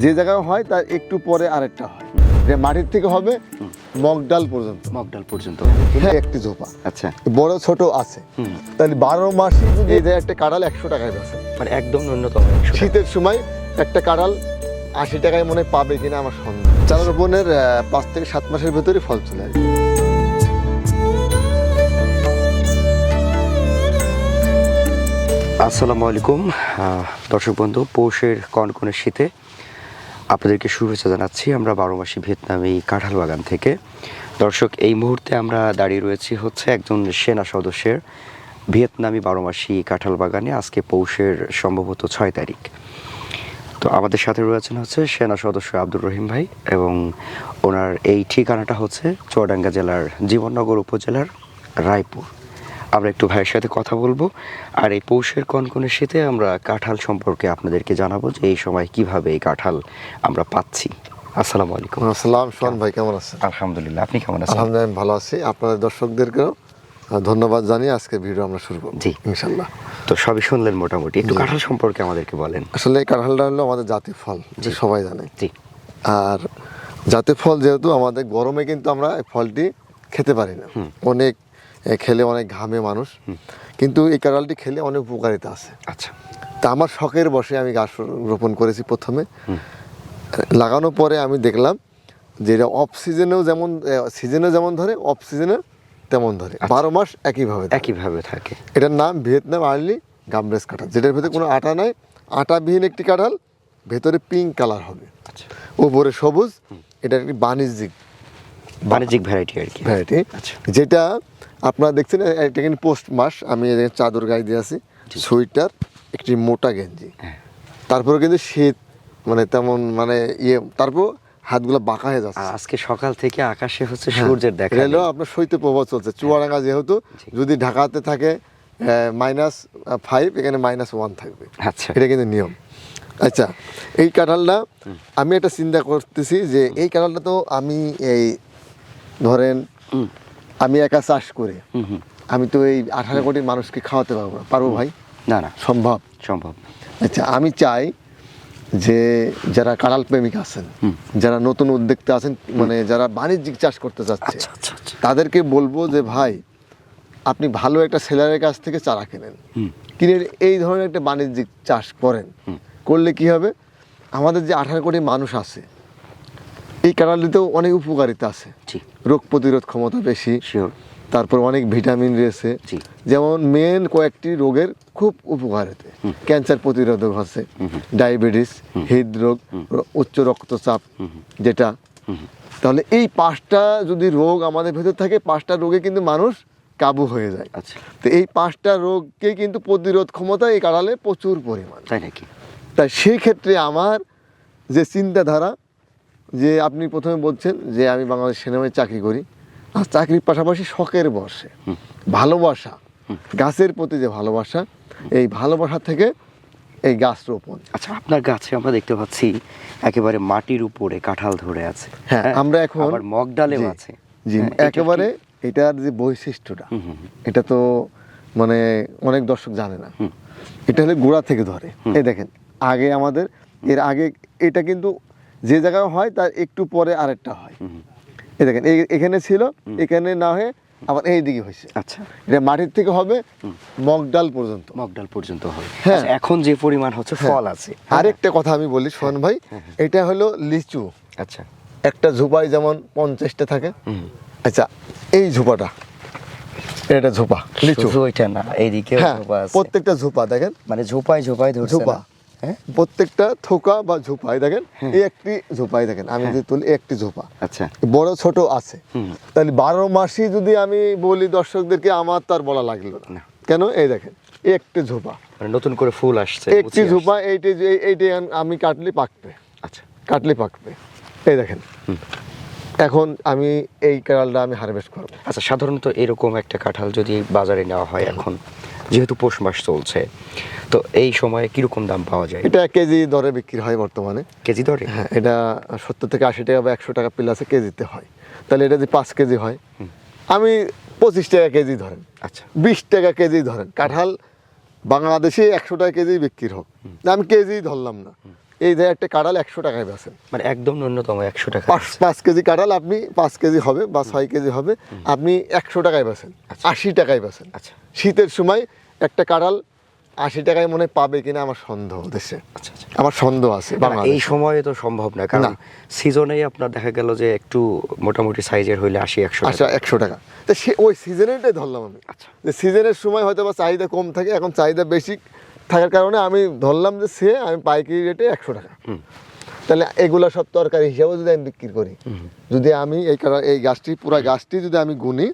যে জায়গায় হয় তার একটু পরে আরেকটা হয়। যে মাটির থেকে হবে মগডাল পর্যন্ত একটি ঝোপা। আচ্ছা, বড় ছোট আছে। তাহলে 12 মাসই যদি এই জায়গায় একটা কাঁঠাল 100 টাকায় বেচে, মানে একদম ন্যূনতম 100 টাকা। শীতের সময় একটা কাঁঠাল 80 টাকায় মনে হয় পাবে কিনা আমার সন্দেহ। চারা রোপণের 5 থেকে 7 মাসের ভেতরে ফল চলে আসবে। আসসালামু আলাইকুম দর্শক বন্ধু, পৌষের কনকনে শীতে আপনাদেরকে শুভেচ্ছা জানাচ্ছি আমরা 12 মাসি ভিয়েতনামি কাঁঠাল বাগান থেকে। দর্শক, এই মুহূর্তে আমরা দাঁড়িয়ে রয়েছি হচ্ছে একজন সেনা সদস্যের ভিয়েতনামি 12 মাসি কাঁঠাল বাগানে। আজকে পৌষের সম্ভবত 6 তারিখ। তো আমাদের সাথে রয়েছেন হচ্ছে সেনা সদস্য আব্দুর রহিম ভাই, এবং ওনার এই ঠিকানাটা হচ্ছে চুয়াডাঙ্গা জেলার জীবননগর উপজেলার রায়পুর। আমরা একটু ভাইয়ের সাথে কথা বলবো, আর এই পৌষের কনকনে শীতে আমরা কাঁঠাল সম্পর্কে আপনাদেরকে জানাবো যে এই সময় কিভাবে এই কাঁঠাল আমরা পাচ্ছি। আসসালামু আলাইকুম। আসসালাম, সোহান ভাই কেমন আছেন? আলহামদুলিল্লাহ, আপনি কেমন আছেন? আলহামদুলিল্লাহ আমি ভালো আছি। আপনাদের দর্শকদেরকেও ধন্যবাদ জানিয়ে আজকে ভিডিও আমরা শুরু করব জি ইনশাআল্লাহ। তো সবই শুনলেন মোটামুটি, একটু কাঁঠাল সম্পর্কে আমাদেরকে বলেন। আসলে এই কাঁঠালটা হলো আমাদের জাতীয় ফল, যে সবাই জানে। জি। আর জাতীয় ফল যেহেতু আমাদের গরমে কিন্তু আমরা এই ফলটি খেতে পারি না, অনেক খেলে অনেক ঘামে মানুষ, কিন্তু এই কাঁঠালটি খেলে অনেক উপকারিতা আছে। আচ্ছা। তা আমার শখের বসে আমি গাছ রোপণ করেছি প্রথমে। লাগানোর পরে আমি দেখলাম যে এটা অফ সিজনেও যেমন সিজনে যেমন ধরে, অফ সিজনে তেমন ধরে, 12 মাস একইভাবে থাকে। এটার নাম ভিয়েতনাম আর্লি গামব্রেস কাঁঠাল, যেটার ভেতরে কোনো আটা নাই, আটাবিহীন একটি কাঁঠাল, ভেতরে পিঙ্ক কালার হবে, উপরে সবুজ। এটা একটি বাণিজ্যিক ভ্যারাইটি। আচ্ছা। যেটা আপনারা দেখছেন, এটা কিন্তু পোস্ট মাস। আমি চাদর গায়ে দিয়ে আছি, সোয়েটার, একটি মোটা গেঞ্জি, তারপরে কিন্তু শীত মানে তেমন মানে তারপর হাতগুলো বাঁকা হয়ে যাচ্ছে। আজকে সকাল থেকে আকাশে হচ্ছে সূর্যের দেখা এলো আপনার শৈত্য প্রভাব চলছে। চুয়াডাঙ্গা যেহেতু, যদি ঢাকাতে থাকে -5, এখানে -1 থাকবে। আচ্ছা, এটা কিন্তু নিয়ম। আচ্ছা, এই কাঁঠালটা আমি একটা চিন্তা করতেছি যে এই কাঁঠালটা তো আমি এই ধরেন আমি একা চাষ করে আমি তো এই 18 কোটি মানুষকে খাওয়াতে পারবো ভাই? না সম্ভব। আচ্ছা, আমি চাই যে যারা কাঁঠাল প্রেমিক আছেন, যারা নতুন উদ্যোক্তা আছেন, মানে যারা বাণিজ্যিক চাষ করতে চাচ্ছে, তাদেরকে বলবো যে ভাই, আপনি ভালো একটা সেলারের কাছ থেকে চারা কেনেন, কিনে এই ধরনের একটা বাণিজ্যিক চাষ করেন। করলে কি হবে, আমাদের যে 18 কোটি মানুষ আছে, এই কাঁঠালটিতেও অনেক উপকারিতা আছে। রোগ প্রতিরোধ ক্ষমতা বেশি, তারপর অনেক ভিটামিন রয়েছে, যেমন মেন কয়েকটি রোগের খুব উপকারিতা। ক্যান্সার প্রতিরোধক আছে, ডায়াবেটিস, হৃদরোগ, উচ্চ রক্তচাপ যেটা। তাহলে এই 5টা যদি রোগ আমাদের ভেতর থাকে, 5টা রোগে কিন্তু মানুষ কাবু হয়ে যায়। তো এই 5টা রোগকে কিন্তু প্রতিরোধ ক্ষমতা এই কাঁঠালে প্রচুর পরিমাণ, তাই নাকি? তাই সেই ক্ষেত্রে আমার যে চিন্তাধারা, যে আপনি প্রথমে বলছেন যে আমি বাংলাদেশ সেনাবাহিনীতে চাকরি করি, আর চাকরির পাশাপাশি শখের বসে ভালোবাসা, গাছের প্রতি যে ভালোবাসা, এই ভালোবাসা থেকে এই গাছ রোপণ। আচ্ছা, আপনার গাছে আমরা দেখতে পাচ্ছি একেবারে মাটির উপরে কাঁঠাল ধরে আছে। হ্যাঁ, আমরা এখন আবার মগডালেও আছে। জি, একেবারে এটার যে বৈশিষ্ট্যটা, এটা তো মানে অনেক দর্শক জানে না। এটা হলে গোড়া থেকে ধরে। এই দেখেন, আগে আমাদের এর আগে এটা কিন্তু যে জায়গায় হয় তার একটু পরে আরেকটা হয়। এই দেখেন, এখানে ছিল, এখানে না হয়ে আবার এই দিকে হয়েছে। আচ্ছা, এটা মাটির থেকে হবে মগডাল পর্যন্ত হবে। হ্যাঁ, এখন যে পরিমাণ হচ্ছে ফল আছে। আরেকটা কথা আমি বলি সোহান ভাই, এটা হলো লিচু। আচ্ছা, একটা ঝোপায় যেমন 50টা থাকে। আচ্ছা, এই ঝোপাটা, এটা ঝোপা লিচু, ওইটা না, এইদিকে ঝোপা আছে। প্রত্যেকটা ঝোপা দেখেন, মানে ঝোপায় ধরছে ঝোপা, প্রত্যেকটা থোকা বা ঝোপায় দেখেন, এই একটি ঝোপায় দেখেন, আমি যদি তুলি একটি ঝোপা। আচ্ছা, বড় ছোট আছে। তাহলে 12 মাসই যদি আমি বলি দর্শকদেরকে, আমার তার বলা লাগলো না। কেন? এই দেখেন, একটি ঝোপা, মানে নতুন করে ফুল আসছে, একটি ঝোপা, এইটাই আমি কাটলে পাকবে। আচ্ছা, কাটলে পাকবে। এই দেখেন, এখন আমি এই কাঁঠালটা আমি হারভেস্ট করব। আচ্ছা, সাধারণত এরকম একটা কাঁঠাল যদি বাজারে নেওয়া হয়, এখন যেহেতু পৌষ মাস চলছে, তো এই সময়ে কিরকম দাম পাওয়া যায়? এটা কেজি দরে বিক্রি হয় বর্তমানে। কেজি দরে? হ্যাঁ, এটা 70 থেকে 80 টাকা বা 100 টাকা প্লাসে কেজিতে হয়। তাহলে এটা যদি 5 কেজি হয়, আমি 25 টাকা কেজি ধরেন। আচ্ছা, 20 টাকা কেজি ধরেন। কাঁঠাল বাংলাদেশে 100 টাকা কেজি বিক্রি হোক, আমি কেজি ধরলাম না, এই যে একটা কাঁঠাল 100 টাকায় বেচেন, মানে একদম ন্যূনতম 100 টাকা। 5 কেজি কাঁঠাল আপনি 5 কেজি হবে বা 6 কেজি হবে, আপনি 100 টাকায় বেচেন, 80 টাকায় বেচেন। আচ্ছা শীতের সময় একটা কাঁঠাল 80 টাকায় মনে হয় পাবে কিনা আমার সন্দেহ দেশে, আচ্ছা আচ্ছা। আমার সন্দেহ আছে না, বাংলাদেশে। এই সময়ে তো সম্ভব না, কারণ না। সিজনেই আপনার দেখা গেল যে একটু মোটামুটি সাইজের হইলে 80-100 টাকা। আচ্ছা 100 টাকা, তো সে ওই সিজনেরটাই ধরলাম আমি। আচ্ছা। যে সিজনের সময় হয়তো বা চাহিদা কম থাকে, এখন চাহিদা বেশি থাকার কারণে আমি ধরলাম যে আমি পাইকারি রেটে 100 টাকা। তাহলে এগুলো সব তরকারি হিসাবেও যদি আমি বিক্রি করি, যদি আমি এই গাছটি পুরো গাছটি যদি আমি গুনি,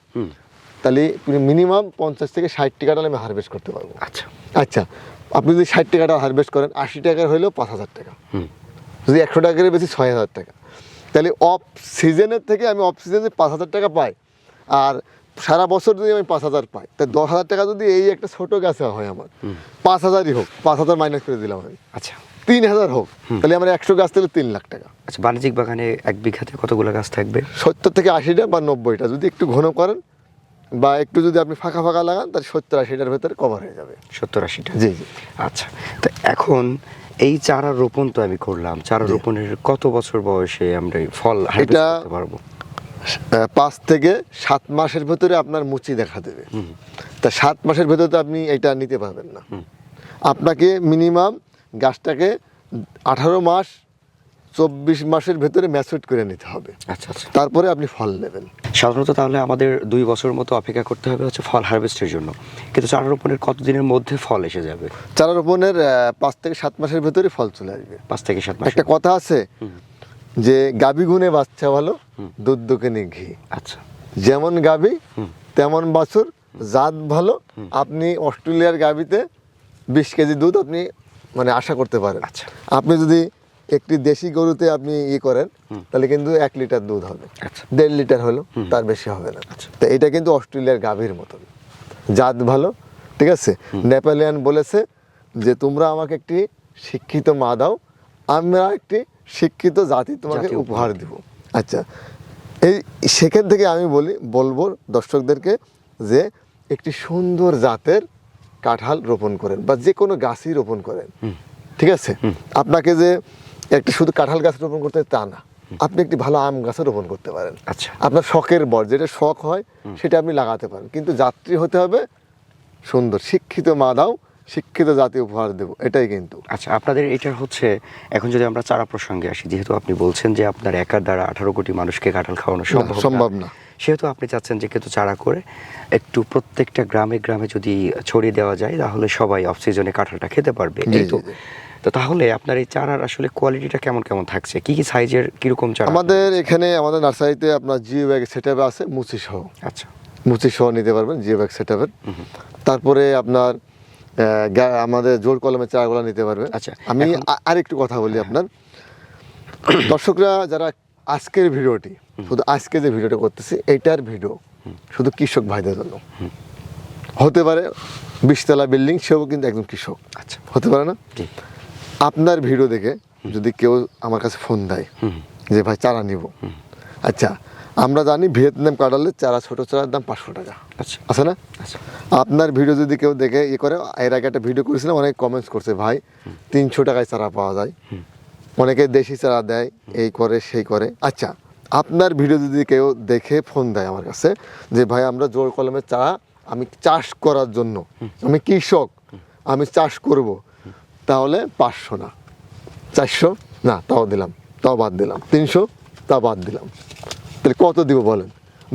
তাহলে মিনিমাম 50 থেকে 60 টাকা আমি হারভেস্ট করতে পারবো। আচ্ছা আচ্ছা, আপনি যদি 60 টাকাটা হারভেস্ট করেন, 80 টাকার হইলেও 5000 টাকা, যদি 100 টাকার বেশি 6000 টাকা। তাহলে অফ সিজনের থেকে আমি অফ সিজনে 5000 টাকা পাই, আর সারা বছর যদি আমি 5000 পাই, তা 10,000 টাকা যদি এই একটা ছোট গাছে হয় আমার, 5000ই হোক, 5000 মাইনাস করে দিলাম আমি, আচ্ছা 3000 হোক, তাহলে আমার 100 গাছ থেকে 3 লাখ টাকা। আচ্ছা। বাণিজ্যিক বাগানে 1 বিঘাতে কতগুলো গাছ থাকবে? 70 থেকে 80টা বা 90টা, যদি একটু ঘন করেন বা একটু যদি আপনি ফাঁকা ফাঁকা লাগান, তাহলে 70-80টার ভেতরে কভার হয়ে যাবে। 70-80টা। জি জি। আচ্ছা, তো এখন এই চারা রোপণ তো আমি করলাম, চারা রোপণের কত বছর বয়সে আমরা এই ফল হারভেস্ট করতে পারবো? 5 থেকে 7 মাসের ভেতরে আপনার মুচি দেখা দেবে। তা 7 মাসের ভেতরে তো আপনি এটা নিতে পারবেন না। আপনাকে মিনিমাম গাছটাকে 18 মাস 24 মাসের ভেতরে ম্যাচুরেট করে নিতে হবে। আচ্ছা আচ্ছা। তারপরে আপনি ফল নেবেন। সাধারণত তাহলে আমাদের 2 বছর মতো অপেক্ষা করতে হবে হচ্ছে ফল হারভেস্টের জন্য, কিন্তু চারা রোপণের কতদিনের মধ্যে ফল এসে যাবে? চারা রোপণের 5 থেকে 7 মাসের ভেতরে ফল চলে আসবে। 5 থেকে 7 মাস। একটা কথা আছে যে গাভী গুণে বাচ্চা ভালো, দুধ দোকানে ঘি। আচ্ছা। যেমন গাভী তেমন বাছুর, জাত ভালো। আপনি অস্ট্রেলিয়ার গাভীতে 20 কেজি দুধ আপনি মানে আশা করতে পারেন। আচ্ছা। আপনি যদি একটি দেশি গরুতে আপনি করেন, তাহলে কিন্তু 1 লিটার দুধ হবে, আচ্ছা। 1.5 লিটার হলো, তার বেশি হবে না। তো এটা কিন্তু অস্ট্রেলিয়ার গাভীর মতন, জাত ভালো, ঠিক আছে। নেপোলিয়ান বলেছে যে তোমরা আমাকে একটি শিক্ষিত মা দাও, আমরা একটি শিক্ষিত জাতি তোমাকে উপহার দিব। আচ্ছা, এই সেখান থেকে আমি বলবো দর্শকদেরকে যে একটি সুন্দর জাতের কাঁঠাল রোপণ করেন বা যে কোনো গাছই রোপণ করেন, ঠিক আছে। আপনাকে যে একটা শুধু কাঁঠাল গাছ রোপণ করতে তা না, আপনি একটি ভালো আম গাছও রোপণ করতে পারেন। আচ্ছা। আপনার শখের বর, যেটা শখ হয় সেটা আপনি লাগাতে পারেন, কিন্তু যাত্রী হতে হবে সুন্দর, শিক্ষিত মা দাও, শিক্ষিত জাতি উপহার দেব, এটাই কিন্তু। আচ্ছা, আপনাদের এটা হচ্ছে, এখন যদি আমরা চারা প্রসঙ্গে আসি, যেহেতু আপনি বলছেন যে আপনার একার দ্বারা 18 কোটি মানুষকে কাঁঠাল খাওয়ানো সম্ভব না, সেহেতু আপনি চাচ্ছেন যে কিন্তু চারা করে একটু প্রত্যেকটা গ্রামে গ্রামে যদি ছড়িয়ে দেওয়া যায়, তাহলে সবাই অফ সিজনে কাঁঠালটা খেতে পারবে। এই তো। তো তাহলে আপনার এই চারার আসলে কোয়ালিটিটা কেমন কেমন থাকছে, কি কি সাইজের কিরকম চারা? আমাদের এখানে আমাদের নার্সারিতে আপনার জিও ব্যাগ সেটআপ আছে, মুচি সহ। আচ্ছা। মুচি সহ নিতে পারবেন জিও ব্যাগ সেটআপের। তারপরে আপনার আমাদের জোর কলমের চারাগুলো নিতে পারবেন। আচ্ছা, আমি আরেকটু কথা বলি আপনার দর্শকরা যারা আজকের ভিডিওটি, শুধু আজকে যে ভিডিওটা করতেছি, এটার ভিডিও শুধু কৃষক ভাইদের জন্য। হতে পারে 20 তলা বিল্ডিং, সেও কিন্তু একজন কৃষক। আচ্ছা। হতে পারে না? আপনার ভিডিও দেখে যদি কেউ আমার কাছে ফোন দেয় যে ভাই চারা নিব, আচ্ছা, আমরা জানি ভিয়েতনাম কাঁঠালের চারা, ছোট চারার দাম 500 টাকা। আচ্ছা। আছে না? আচ্ছা। আপনার ভিডিও যদি কেউ দেখে করে, এর আগে একটা ভিডিও করেছিলাম, অনেক কমেন্টস করছে ভাই 300 টাকায় চারা পাওয়া যায়, অনেকে দেশি চারা দেয়, এই করে সেই করে। আচ্ছা, আপনার ভিডিও যদি কেউ দেখে ফোন দেয় আমার কাছে যে ভাই আমরা জোর কলমের চারা, আমি চাষ করার জন্য, আমি কৃষক, আমি চাষ করব, তাহলে 500 না, 400 না, তাও দিলাম, তাও বাদ দিলাম, 300 তাও বাদ দিলাম, তাহলে কত দিব বলেন?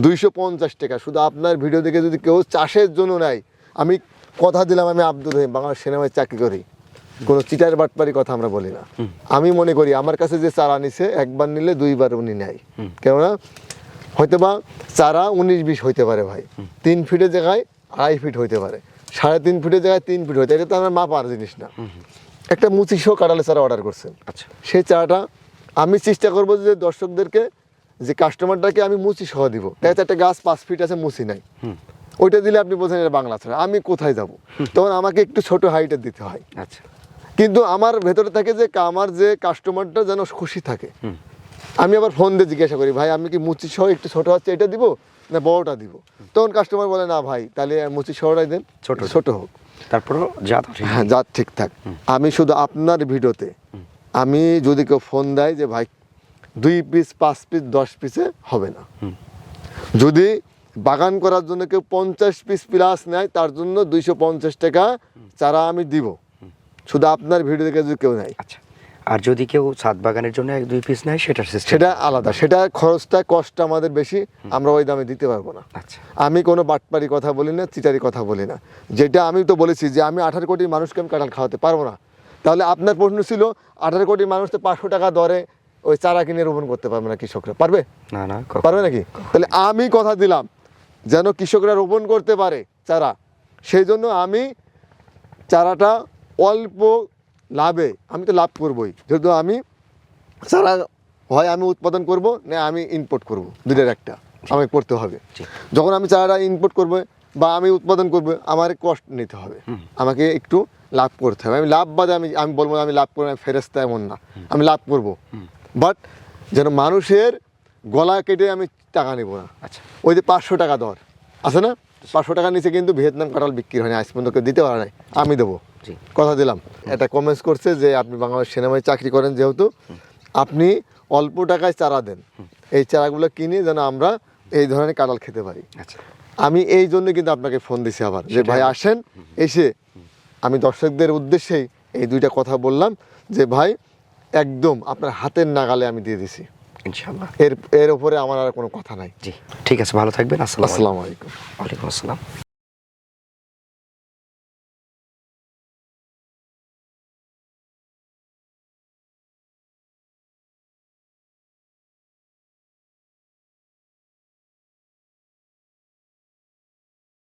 250 টাকা। শুধু আপনার ভিডিও দেখে যদি কেউ চাষের জন্য নেয়, আমি কথা দিলাম, আমি আব্দুল রহিম বাংলাদেশ সিনেমায় চাকরি করি, কোনো চিটার বাটপারি কথা আমরা বলি না। আমি মনে করি আমার কাছে যে চারা নিছে, একবার নিলে 2বার উনি নেয়, কেননা হয়তো বা চারা 19-20 হইতে পারে ভাই, 3 ফিটের জায়গায় 2.5 ফিট হইতে পারে, 3.5 ফিটের জায়গায় 3 ফিট হইতে, এটা তো আমার মাপার জিনিস না। একটা মুচি সহ কাঁঠালের চারা অর্ডার করছেন। আচ্ছা। সেই চারাটা আমি চেষ্টা করবো যে দর্শকদেরকে, যে কাস্টমারটাকে আমি মুচি সহ দিব। তাই একটা গাছ 5 ফিট আছে, মুচি নাই, ওইটা দিলে আপনি বোঝেন এটা বাংলা ছাড়া, আমি কোথায় যাব? তখন আমাকে একটু ছোট হাইটের দিতে হয়। আচ্ছা। কিন্তু আমার ভেতরে থাকে যে আমার যে কাস্টমারটা যেন খুশি থাকে। আমি আবার ফোন দিয়ে জিজ্ঞাসা করি, ভাই আমি কি মুচি সহ একটু ছোট হচ্ছে এটা দিব না বড়টা দিব? তখন কাস্টমার বলে না ভাই, তাহলে মুচি সহটাই দেন, ছোট হোক, তারপরও জাত, হ্যাঁ জাত ঠিক থাক। আমি শুধু আপনার ভিডিওতে আমি যদি কেউ ফোন দেয় যে ভাই 2 পিস 5 পিস 10 পিসে হবে না। যদি বাগান করার জন্য কেউ 50 পিস প্লাস নেয় তার জন্য 250 টাকা চারা আমি দিব, শুধু আপনার ভিডিও দেখে যদি কেউ নেয়। আচ্ছা, আর যদি কেউ ছাদ বাগানের জন্য 1-2 পিস নেয় সেটার সিস্টেম? সেটা আলাদা, সেটা খরচটা কষ্টটা আমাদের বেশি, আমরা ওই দামে দিতে পারবো না। আচ্ছা, আমি কোনো বাটপারি কথা বলি না, চিটারি কথা বলি না। যেটা আমি তো বলেছি যে আমি 18 কোটি মানুষকে আমি কাঁঠাল খাওয়াতে পারবো না। তাহলে আপনার প্রশ্ন ছিল 18 কোটি মানুষ তো 500 টাকা দরে ওই চারা কিনে রোপণ করতে পারবে না কৃষকরা, পারবে? না না, পারবে নাকি? তাহলে আমি কথা দিলাম যেন কৃষকরা রোপণ করতে পারে চারা, সেই জন্য আমি চারাটা অল্প লাভে, আমি তো লাভ করবই, যেহেতু আমি চারা হয় আমি উৎপাদন করব না আমি ইম্পোর্ট করব, দুইটার একটা আমাকে করতে হবে। যখন আমি চারাটা ইম্পোর্ট করব বা আমি উৎপাদন করব আমার কষ্ট নিতে হবে, আমাকে একটু লাভ করতে হবে। আমি লাভ বাদে আমি বলবো না আমি লাভ করবো, আমি ফেরেস্তা, এমন না, আমি লাভ করব, বাট যেন মানুষের গলা কেটে আমি টাকা নেব না। আচ্ছা, ওই যে 500 টাকা দর আছে না, 500 টাকার নিচে কিন্তু ভিয়েতনাম কাঁঠাল বিক্রি হয়নি, আজ পর্যন্ত কেউ দিতে পারে নাই, আমি দেবো, কথা দিলাম। এটা কমেন্টস করছে যে আপনি বাংলাদেশ সেনাবাহিনী চাকরি করেন, যেহেতু আপনি অল্প টাকায় চারা দেন, এই চারাগুলো কিনে যেন আমরা এই ধরনের কাঁঠাল খেতে পারি। আচ্ছা, আমি এই জন্য কিন্তু আপনাকে ফোন দিছি আবার, যে ভাই আসেন, এসে আমি দর্শকদের উদ্দেশ্যেই এই দুইটা কথা বললাম যে ভাই একদম আপনার হাতের নাগালে আমি দিয়ে দিছি ইনশাআল্লাহ। এর উপরে আমার আর কোনো কথা নাই। জি, ঠিক আছে, ভালো থাকবেন। আসসালামু আসসালামু আলাইকুম। আলাইকুম আসসালাম।